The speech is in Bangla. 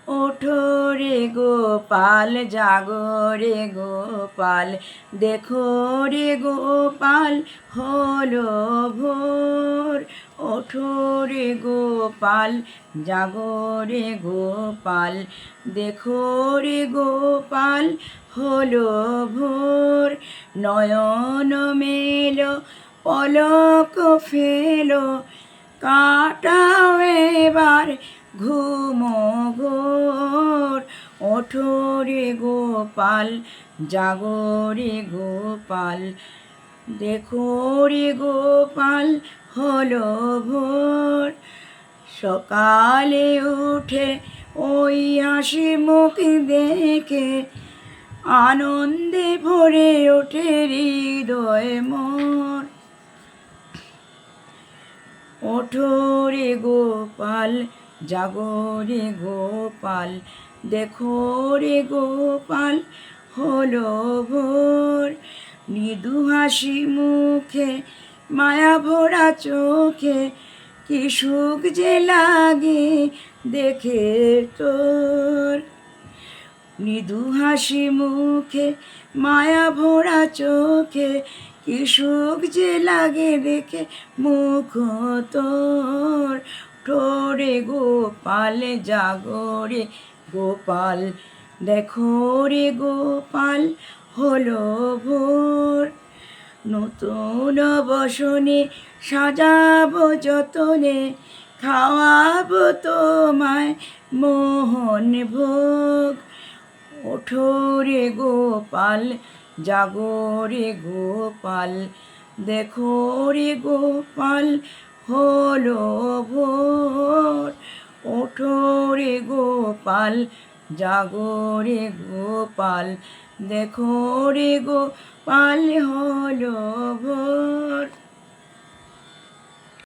ওঠো রে গোপাল জাগো রে গোপাল, দেখো রে গোপাল হলো ভোর। ওঠো রে গোপাল জাগো রে গোপাল, দেখো রে গোপাল হলো ভোর। নয়ন মেলো পলক ফেলো, কাটাও এবার ঘুমো ঘোর। ওঠো রে গোপাল জাগো রে গোপাল, দেখো রে গোপাল হলো ভোর। সকালে উঠে ওই হাসি মুখ দেখে, আনন্দে ভরে ওঠে হৃদয় মোর। ওঠো রে গোপাল জাগো রে গোপাল, দেখো রে গোপাল হলো ভোর। মৃদু হাসি মুখে মায়া ভরা চোখে, কি সুখ যে লাগে দেখে তোর। মৃদু হাসি মুখে মায়া ভরা চোখে, কি সুখ যে লাগে দেখে মুখ তোর। ঠোরে গোপাল জাগো রে গোপাল, দেখো রে গোপাল হলো ভোর। নতুন বসনে সাজাবো যতনে, খাওয়াবো তোমায় মোহন ভোগ। ওঠো রে গোপাল জাগো রে গোপাল, দেখো রে গোপাল হলো ভোর। ওঠো রে গোপাল জাগো রে গোপাল, দেখো রে গোপাল হলো